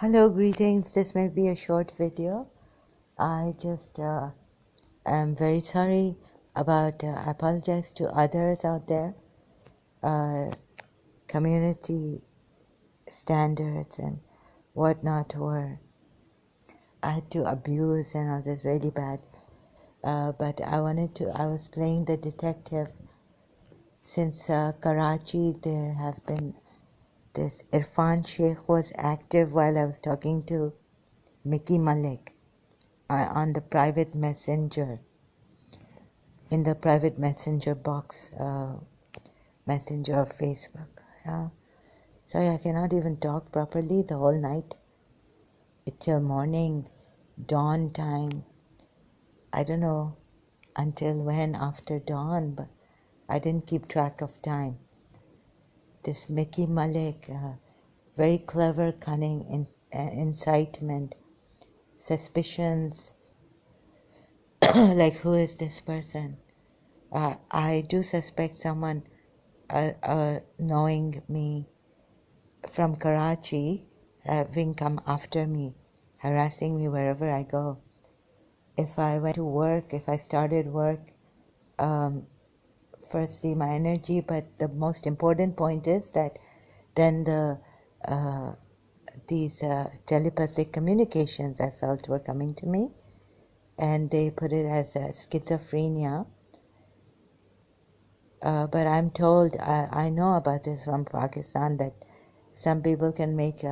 Hello, greetings. This may be a short video. I just am very sorry about, I apologize to others out there. Community standards and whatnot were, I had to abuse and all this really bad. But I was playing the detective since Karachi. There have been, this Irfan Sheikh was active while I was talking to Micky Malik on the private messenger, in the private messenger box, messenger of Facebook. Yeah. Sorry, I cannot even talk properly the whole night till morning, dawn time. I don't know until when after dawn, but I didn't keep track of time. This Micky Malik, very clever, cunning, incitement, suspicions, like who is this person? I do suspect someone knowing me from Karachi, having come after me, harassing me wherever I go. If I went to work, if I started work, firstly my energy, but the most important point is that then these telepathic communications I felt were coming to me, and they put it as schizophrenia. But I'm told, I know about this from Pakistan, that some people can make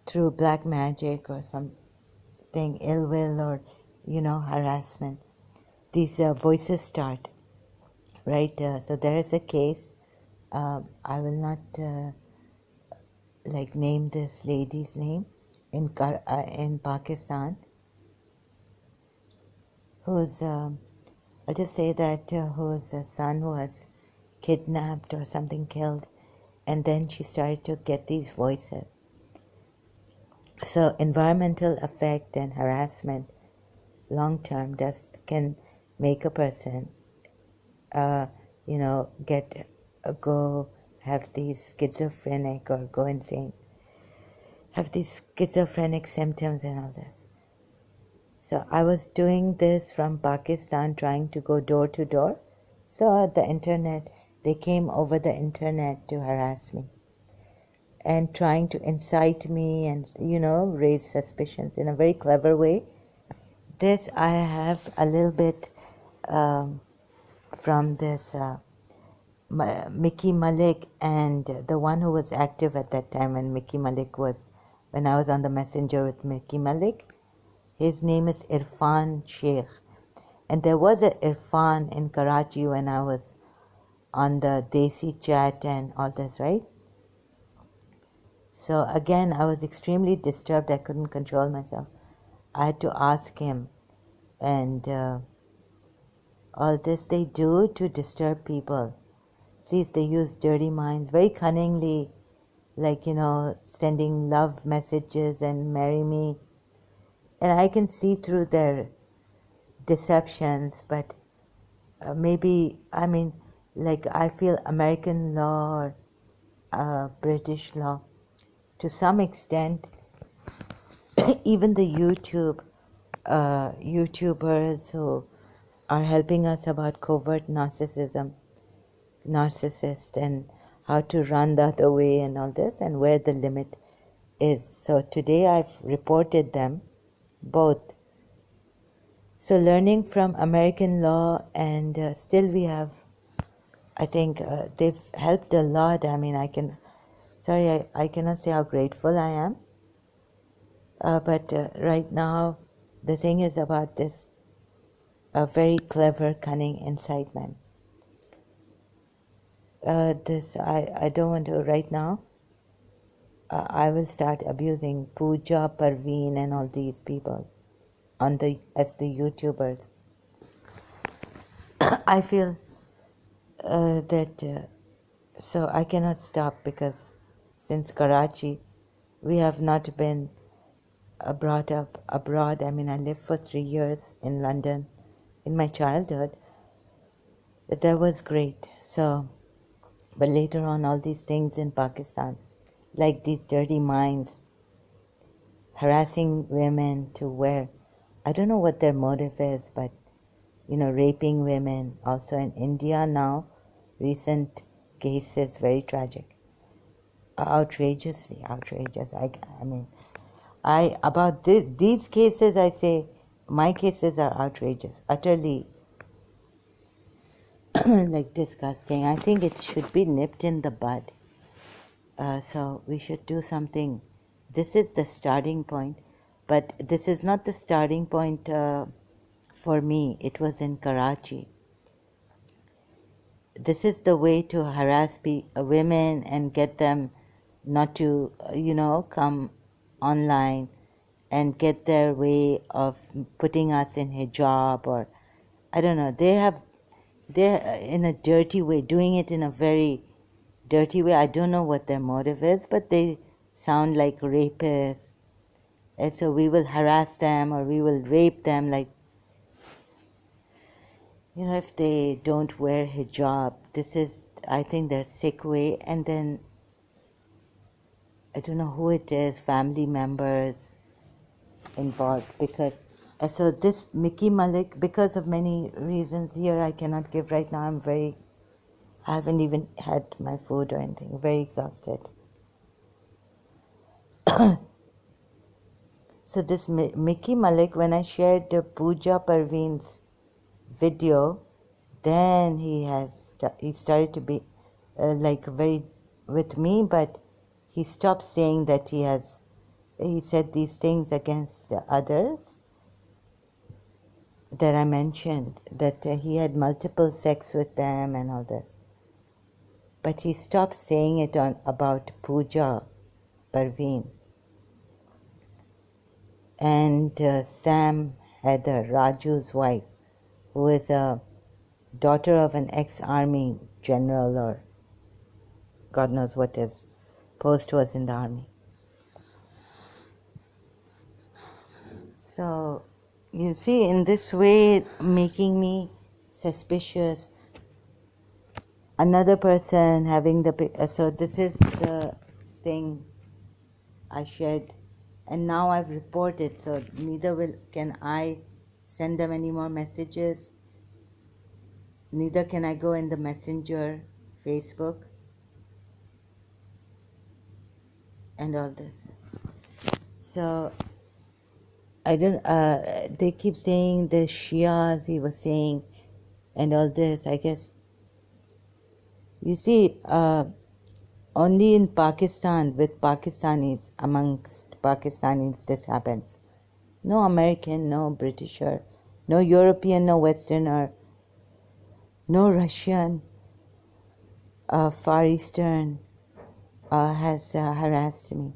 through black magic or something, ill will or, harassment. These voices start, right? So there is a case. I will not name this lady's name in Pakistan, who's I'll just say that whose son was kidnapped or something, killed, and then she started to get these voices. So environmental effect and harassment long term can make a person get go have these schizophrenic or go insane, have these schizophrenic symptoms and all this. So I was doing this from Pakistan, trying to go door to door. So the internet, they came over the internet to harass me and trying to incite me and, raise suspicions in a very clever way. This I have a little bit from this Micky Malik, and the one who was active at that time when I was on the messenger with Micky Malik, his name is Irfan Sheikh. And there was an Irfan in Karachi when I was on the Desi chat and all this, right? So again, I was extremely disturbed. I couldn't control myself. I had to ask him. And all this they do to disturb people. Please, they use dirty minds very cunningly, sending love messages and marry me. And I can see through their deceptions, but maybe, I feel American law or British law, to some extent, even the YouTubers who are helping us about covert narcissist and how to run the other way and all this, and where the limit is. So today I've reported them both. So learning from American law, and still we have, I think they've helped a lot. I cannot say how grateful I am. But right now, the thing is about this very clever, cunning incitement. I don't want to right now. I will start abusing Pooja, Parveen, and all these people as the YouTubers. I feel that so I cannot stop, because since Karachi, we have not been brought up abroad. I lived for 3 years in London in my childhood. That was great. So, but later on, all these things in Pakistan, like these dirty minds, harassing women to wear, I don't know what their motive is, but raping women. Also in India now, recent cases, very tragic, outrageously outrageous. I mean, about these cases, I say my cases are outrageous, utterly like disgusting. I think it should be nipped in the bud. So we should do something. This is the starting point, but this is not the starting point for me. It was in Karachi. This is the way to harass women and get them not to, come online and get their way of putting us in hijab, or I don't know. They're in a dirty way, doing it in a very dirty way. I don't know what their motive is, but they sound like rapists. And so we will harass them or we will rape them, like, if they don't wear hijab. This is, I think, their sick way. And then, I don't know who it is, family members involved, because so this Micky Malik, because of many reasons here I cannot give right now. I haven't even had my food or anything, very exhausted. So this Micky Malik, when I shared the Pooja Parveen's video, then he started to be like very with me, but he stopped saying that he said these things against the others that I mentioned, that he had multiple sex with them and all this. But he stopped saying it about Pooja Parveen. And Sam Heather, Raju's wife, who is a daughter of an ex-army general, or God knows what his post was in the army. So, you see, in this way, making me suspicious. Another person having so this is the thing I shared, and now I've reported, so neither can I send them any more messages, neither can I go in the messenger, Facebook, and all this. So I don't, they keep saying the Shias, he was saying, and all this, I guess. You see, only in Pakistan, with Pakistanis, amongst Pakistanis, this happens. No American, no Britisher, no European, no Westerner, no Russian, Far Eastern has harassed me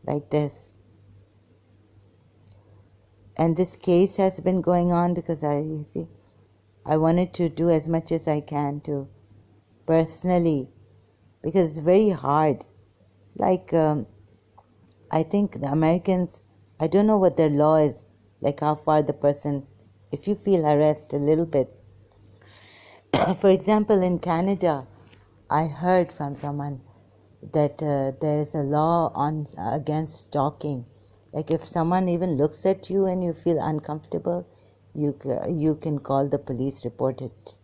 like this. And this case has been going on because I wanted to do as much as I can to personally, because it's very hard. Like, I think the Americans, I don't know what their law is, like how far the person, if you feel harassed a little bit. For example, in Canada, I heard from someone that there is a law against stalking. Like if someone even looks at you and you feel uncomfortable, you can call the police, report it,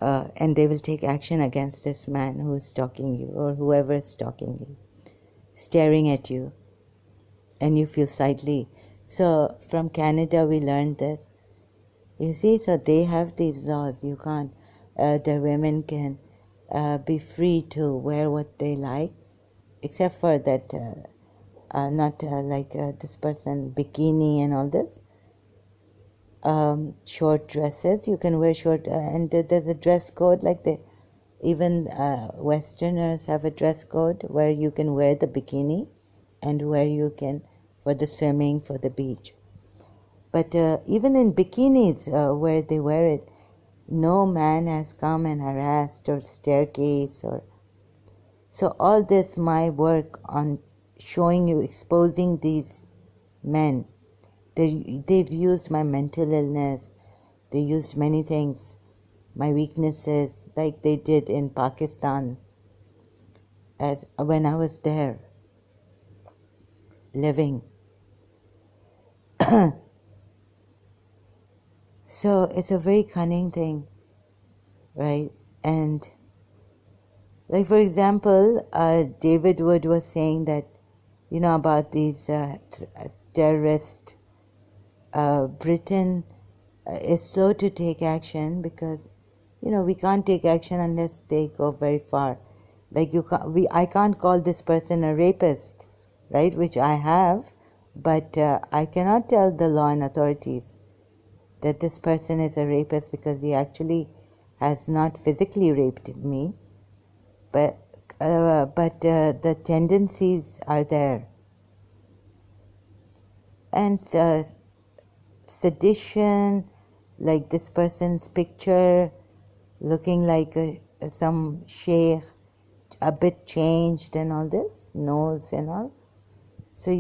and they will take action against this man who is stalking you, or whoever is stalking you, staring at you, and you feel slightly. So from Canada we learned this. You see, so they have these laws. You can't, the women can be free to wear what they like, except for that, not like this person, bikini and all this. Short dresses, you can wear short, and there's a dress code, like even Westerners have a dress code where you can wear the bikini and where you can, for the swimming, for the beach. But even in bikinis where they wear it, no man has come and harassed or staircase or. So all this, my work on showing you, exposing these men, they've used my mental illness, they used many things, my weaknesses, like they did in Pakistan, as when I was there living. So it's a very cunning thing, right? And like, for example, David Wood was saying that, about these terrorists, Britain is slow to take action because, we can't take action unless they go very far. Like I can't call this person a rapist, right? Which I have, but I cannot tell the law and authorities that this person is a rapist because he actually has not physically raped me, but the tendencies are there, and sedition, like this person's picture looking like some sheikh, a bit changed and all this, nose and all. So,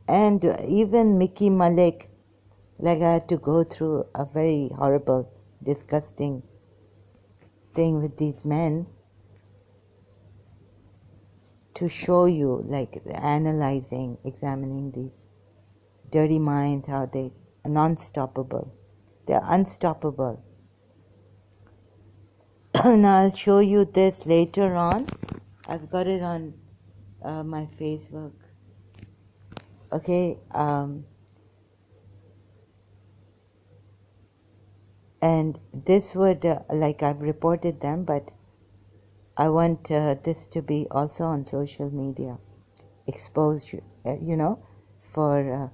and even Micky, Malik, like I had to go through a very horrible, disgusting thing with these men to show you, like analyzing, examining these dirty minds, how they are non-stoppable. They're unstoppable. Now I'll show you this later on. I've got it on my Facebook. Okay, and this would, like I've reported them, but I want this to be also on social media, exposed, for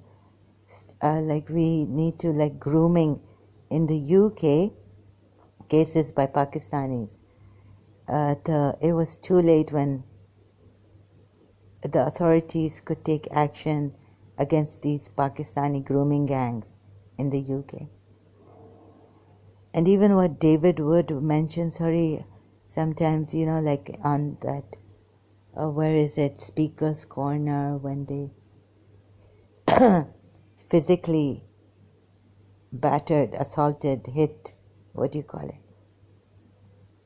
like we need to, like grooming in the UK, cases by Pakistanis. It was too late when the authorities could take action against these Pakistani grooming gangs in the UK. And even what David Wood mentions, sorry, sometimes, like on that, where is it, Speaker's Corner, when they physically battered, assaulted, hit, what do you call it?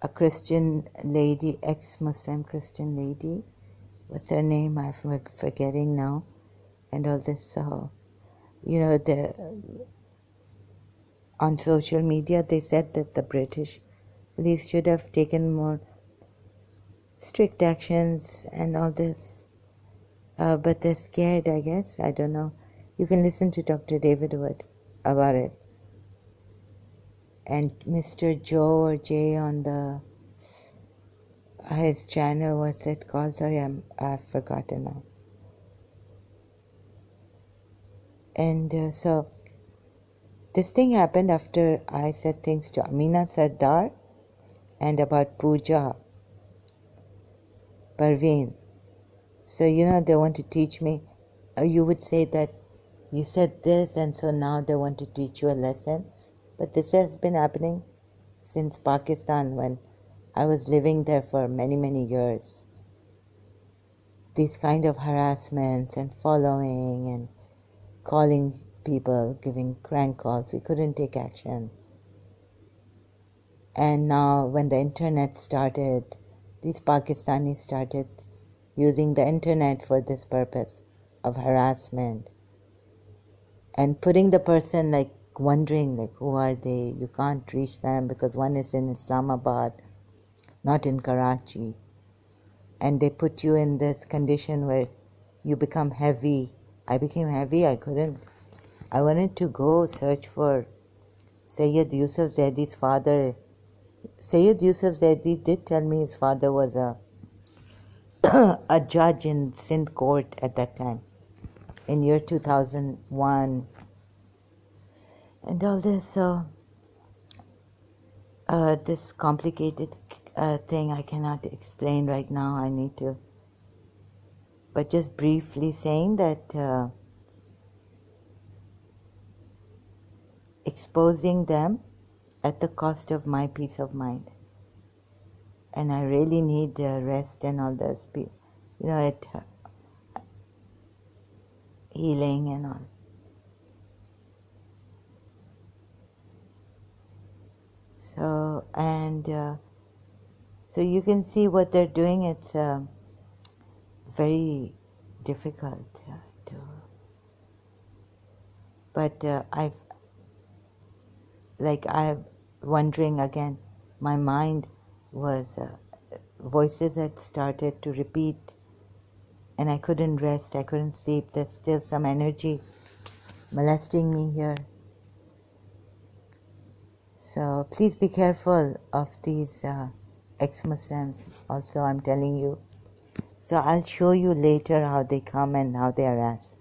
A Christian lady, ex-Muslim Christian lady. What's her name? I'm forgetting now. And all this. So, on social media, they said that the British police should have taken more strict actions and all this. But they're scared, I guess. I don't know. You can listen to Dr. David Wood about it. And Mr. Joe or Jay on his channel, what's it called? Sorry, I've forgotten now. And so this thing happened after I said things to Amina Sardar and about Pooja Parveen. So, they want to teach me. You would say that you said this, and so now they want to teach you a lesson. But this has been happening since Pakistan, when I was living there for many, many years. These kind of harassments and following and calling people, giving crank calls. We couldn't take action. And now when the internet started, these Pakistanis started using the internet for this purpose of harassment and putting the person, like, wondering, like, who are they? You can't reach them because one is in Islamabad, not in Karachi. And they put you in this condition where you become heavy. I became heavy. I wanted to go search for Sayyid Yusuf Zaidi's father. Sayyid Yusuf Zaidi did tell me his father was a judge in Sindh court at that time, in year 2001. And all this, so this complicated thing I cannot explain right now. I need to, but just briefly saying that exposing them at the cost of my peace of mind. And I really need rest and all this, healing and all. So, and so you can see what they're doing. It's very difficult to, But I'm wondering again, my mind was, voices had started to repeat, and I couldn't rest, I couldn't sleep. There's still some energy molesting me here. So please be careful of these ex-Muslims also, I'm telling you. So I'll show you later how they come and how they harass.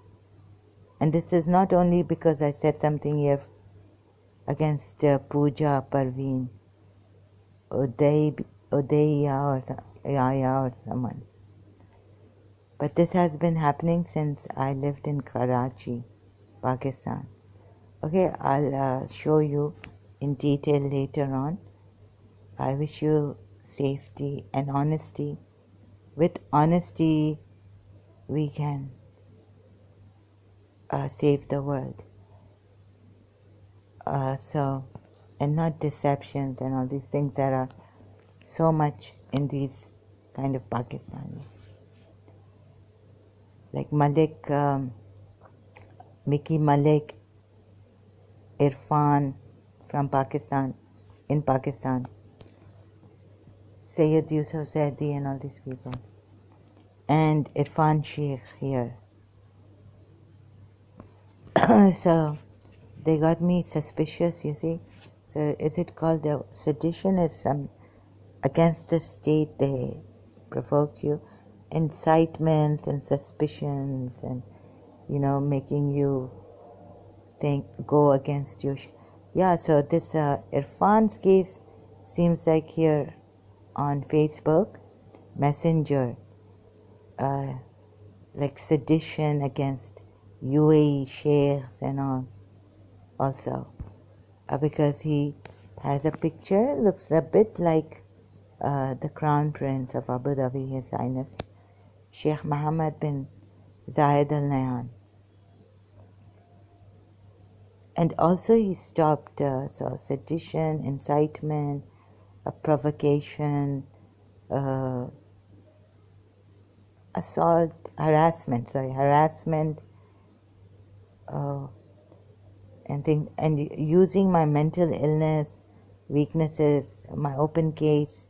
And this is not only because I said something here against Pooja, Parveen, Udaya or someone. But this has been happening since I lived in Karachi, Pakistan. Okay, I'll show you in detail later on. I wish you safety and honesty. With honesty, we can save the world. And not deceptions and all these things that are so much in these kind of Pakistanis. Like Malik, Micky, Malik, Irfan from Pakistan, in Pakistan, Sayyid Yusuf Zaidi and all these people. And Irfan Sheikh here. So they got me suspicious, you see. So is it called the sedition is some against the state, they provoke you, incitements and suspicions and, making you think, go against you. Yeah, so this Irfan's case seems like here on Facebook Messenger, like sedition against UAE sheikhs and all also, because he has a picture, looks a bit like the Crown Prince of Abu Dhabi, His Highness Sheikh Mohammed bin Zayed Al Nahyan. And also he stopped so sedition, incitement, provocation, assault, harassment, and things, and using my mental illness, weaknesses, my open case,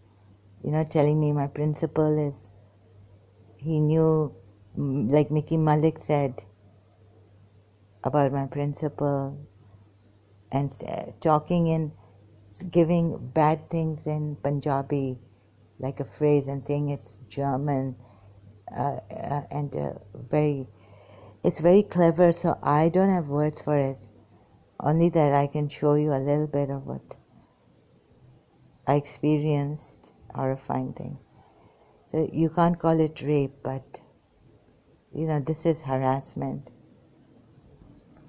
telling me my principal is, he knew, like Micky Malik said about my principal, and talking in, giving bad things in Punjabi, like a phrase, and saying it's German, and it's very clever, so I don't have words for it, only that I can show you a little bit of what I experienced, horrifying thing. So you can't call it rape, but this is harassment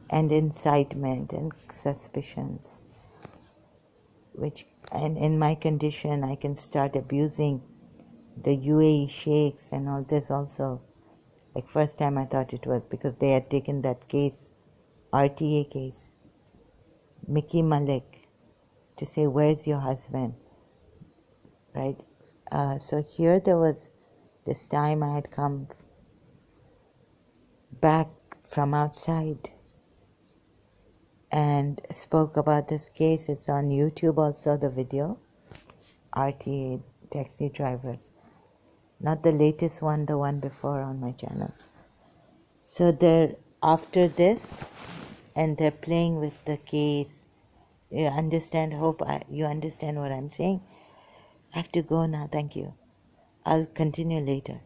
and incitement and suspicions, and in my condition I can start abusing the UAE sheikhs and all this also. Like first time I thought it was because they had taken that case, RTA case, Micky Malik, to say, where's your husband, right? So here there was this time I had come back from outside and spoke about this case. It's on YouTube also, the video, RTA taxi drivers. Not the latest one, the one before on my channels. So they're after this and they're playing with the case. You understand? Hope you understand what I'm saying. I have to go now. Thank you. I'll continue later.